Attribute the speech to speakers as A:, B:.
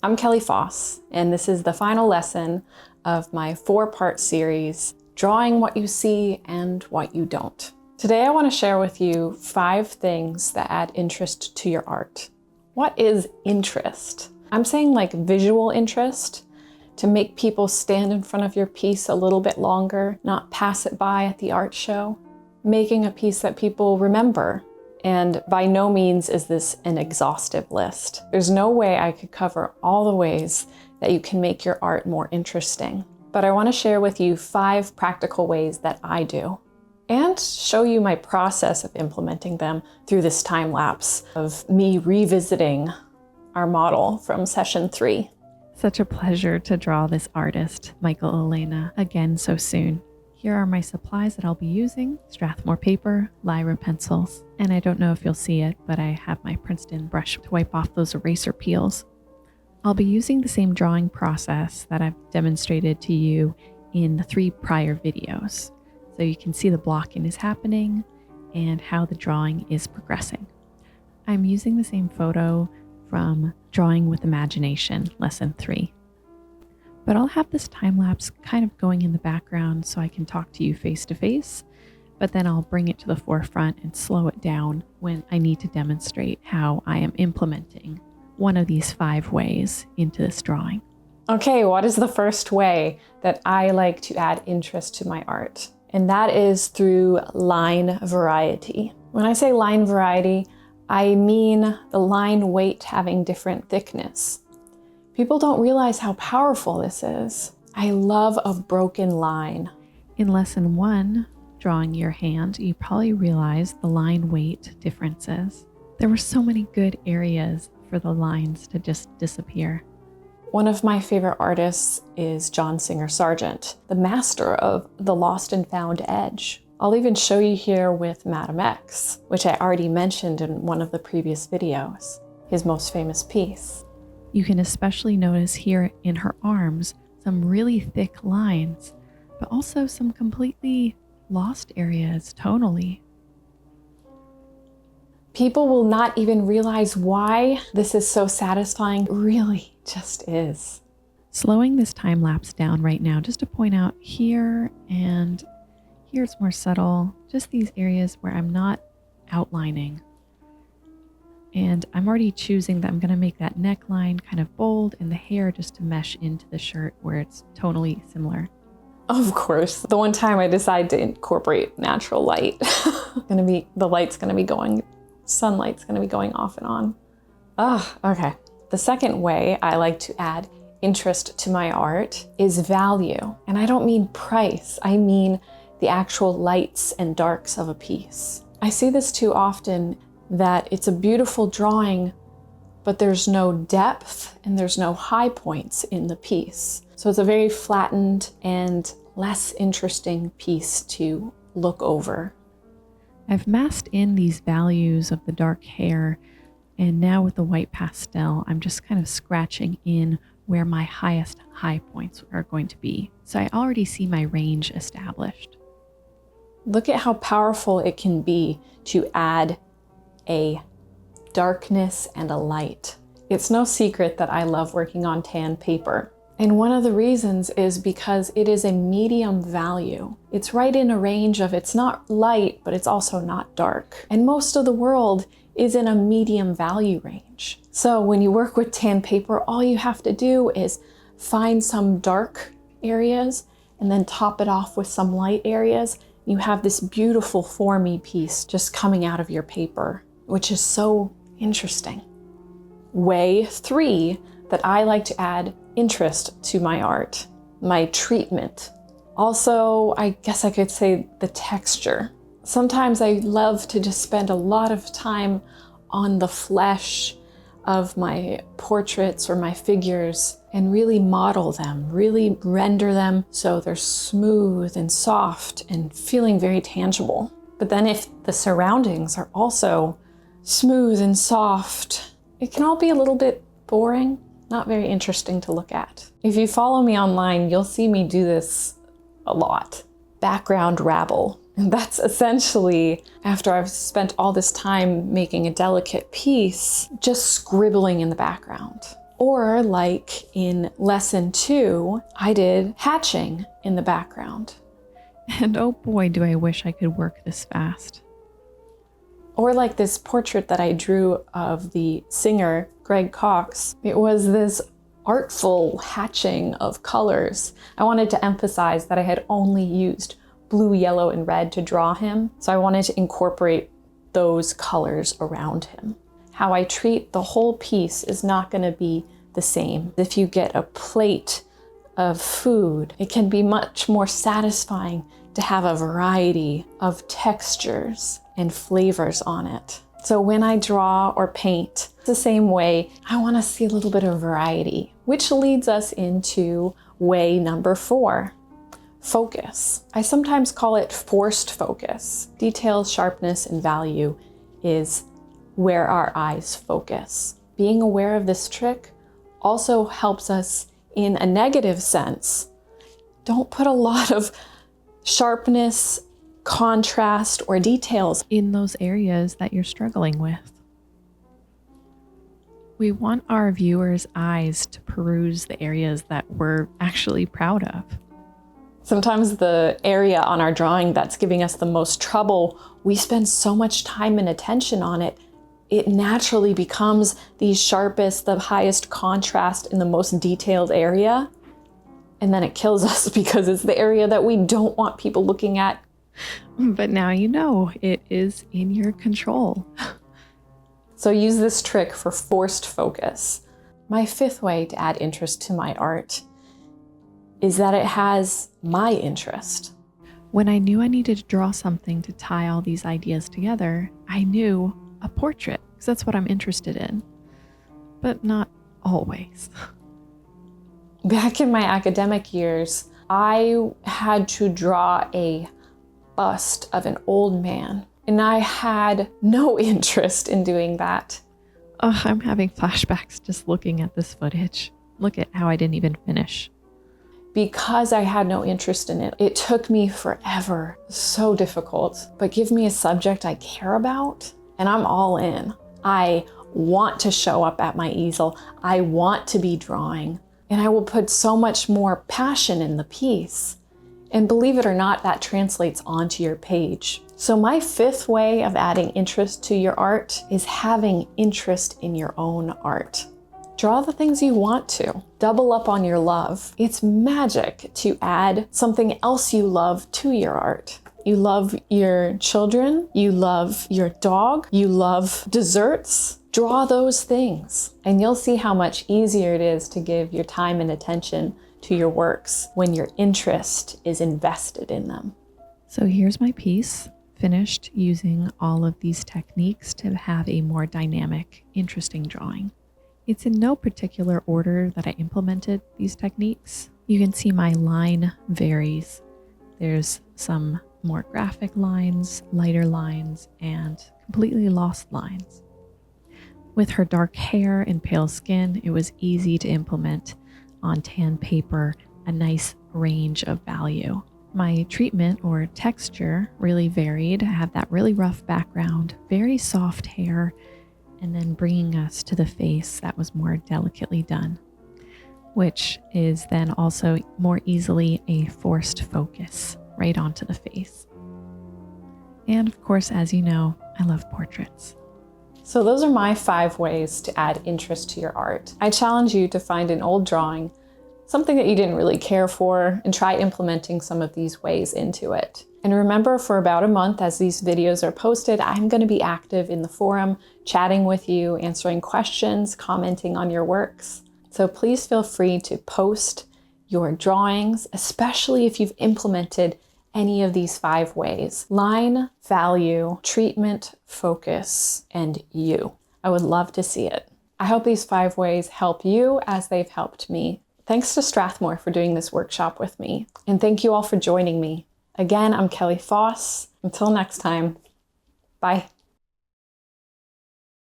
A: I'm Kelly Foss, and this is the final lesson of my 4-part series, Drawing What You See and What You Don't. Today I want to share with you 5 things that add interest to your art. What is interest? I'm saying like visual interest, to make people stand in front of your piece a little bit longer, not pass it by at the art show. Making a piece that people remember. And by no means is this an exhaustive list. There's no way I could cover all the ways that you can make your art more interesting. But I want to share with you 5 practical ways that I do, and show you my process of implementing them through this time lapse of me revisiting our model from session 3.
B: Such a pleasure to draw this artist, Michael Elena, again so soon. Here are my supplies that I'll be using: Strathmore paper, Lyra pencils, and I don't know if you'll see it, but I have my Princeton brush to wipe off those eraser peels. I'll be using the same drawing process that I've demonstrated to you in the 3 prior videos, so you can see the blocking is happening and how the drawing is progressing. I'm using the same photo from Drawing with Imagination, lesson 3. But I'll have this time lapse kind of going in the background so I can talk to you face to face, but then I'll bring it to the forefront and slow it down when I need to demonstrate how I am implementing one of these 5 ways into this drawing.
A: Okay, what is the first way that I like to add interest to my art? And that is through line variety. When I say line variety, I mean the line weight having different thickness. People don't realize how powerful this is. I love a broken line.
B: In lesson 1, drawing your hand, you probably realized the line weight differences. There were so many good areas for the lines to just disappear.
A: One of my favorite artists is John Singer Sargent, the master of the lost and found edge. I'll even show you here with Madam X, which I already mentioned in one of the previous videos, his most famous piece.
B: You can especially notice here in her arms some really thick lines, but also some completely lost areas tonally.
A: People will not even realize why this is so satisfying. It really just is.
B: Slowing this time lapse down right now just to point out here and here it's more subtle, just these areas where I'm not outlining. And I'm already choosing that I'm going to make that neckline kind of bold and the hair just to mesh into the shirt where it's tonally similar.
A: Of course, the one time I decide to incorporate natural light, the light's going to be going, sunlight's going to be going off and on. Okay. The second way I like to add interest to my art is value. And I don't mean price, I mean the actual lights and darks of a piece. I see this too often, that it's a beautiful drawing, but there's no depth and there's no high points in the piece. So it's a very flattened and less interesting piece to look over.
B: I've masked in these values of the dark hair, and now with the white pastel, I'm just kind of scratching in where my highest high points are going to be. So I already see my range established.
A: Look at how powerful it can be to add a darkness and a light. It's no secret that I love working on tan paper. And one of the reasons is because it is a medium value. It's right in a range of, it's not light, but it's also not dark. And most of the world is in a medium value range. So when you work with tan paper, all you have to do is find some dark areas and then top it off with some light areas. You have this beautiful formy piece just coming out of your paper, which is so interesting. Way 3 that I like to add interest to my art, my treatment. Also, I guess I could say the texture. Sometimes I love to just spend a lot of time on the flesh of my portraits or my figures and really model them, really render them so they're smooth and soft and feeling very tangible. But then if the surroundings are also smooth and soft, it can all be a little bit boring, not very interesting to look at. If you follow me online, you'll see me do this a lot. Background rabble. And that's essentially, after I've spent all this time making a delicate piece, just scribbling in the background. Or like in lesson 2, I did hatching in the background.
B: And oh boy, do I wish I could work this fast.
A: Or like this portrait that I drew of the singer, Greg Cox. It was this artful hatching of colors. I wanted to emphasize that I had only used blue, yellow, and red to draw him. So I wanted to incorporate those colors around him. How I treat the whole piece is not going to be the same. If you get a plate of food, it can be much more satisfying to have a variety of textures and flavors on it. So when I draw or paint the same way, I want to see a little bit of variety, which leads us into way number 4, focus. I sometimes call it forced focus. Detail, sharpness, and value is where our eyes focus. Being aware of this trick also helps us in a negative sense. Don't put a lot of sharpness, contrast, or details
B: in those areas that you're struggling with. We want our viewers' eyes to peruse the areas that we're actually proud of.
A: Sometimes the area on our drawing that's giving us the most trouble, we spend so much time and attention on it, it naturally becomes the sharpest, the highest contrast in the most detailed area. And then it kills us because it's the area that we don't want people looking at.
B: But now you know it is in your control.
A: So use this trick for forced focus. My 5th way to add interest to my art is that it has my interest.
B: When I knew I needed to draw something to tie all these ideas together, I knew a portrait, because that's what I'm interested in. But not always.
A: Back in my academic years, I had to draw a bust of an old man, and I had no interest in doing that.
B: Oh, I'm having flashbacks just looking at this footage. Look at how I didn't even finish.
A: Because I had no interest in it, it took me forever. So difficult. But give me a subject I care about, and I'm all in. I want to show up at my easel. I want to be drawing, and I will put so much more passion in the piece. And believe it or not, that translates onto your page. So my 5th way of adding interest to your art is having interest in your own art. Draw the things you want to. Double up on your love. It's magic to add something else you love to your art. You love your children, you love your dog, you love desserts. Draw those things, and you'll see how much easier it is to give your time and attention to your works when your interest is invested in them.
B: So here's my piece, finished using all of these techniques to have a more dynamic, interesting drawing. It's in no particular order that I implemented these techniques. You can see my line varies. There's some more graphic lines, lighter lines, and completely lost lines. With her dark hair and pale skin, it was easy to implement on tan paper a nice range of value. My treatment or texture really varied. I had that really rough background, very soft hair, and then bringing us to the face that was more delicately done, which is then also more easily a forced focus right onto the face. And of course, as you know, I love portraits.
A: So those are my 5 ways to add interest to your art. I challenge you to find an old drawing, something that you didn't really care for, and try implementing some of these ways into it. And remember, for about a month as these videos are posted, I'm going to be active in the forum, chatting with you, answering questions, commenting on your works. So please feel free to post your drawings, especially if you've implemented any of these 5 ways: line, value, treatment, focus, and you. I would love to see it. I hope these 5 ways help you as they've helped me. Thanks to Strathmore for doing this workshop with me. And thank you all for joining me. Again, I'm Kelly Foss. Until next time, bye.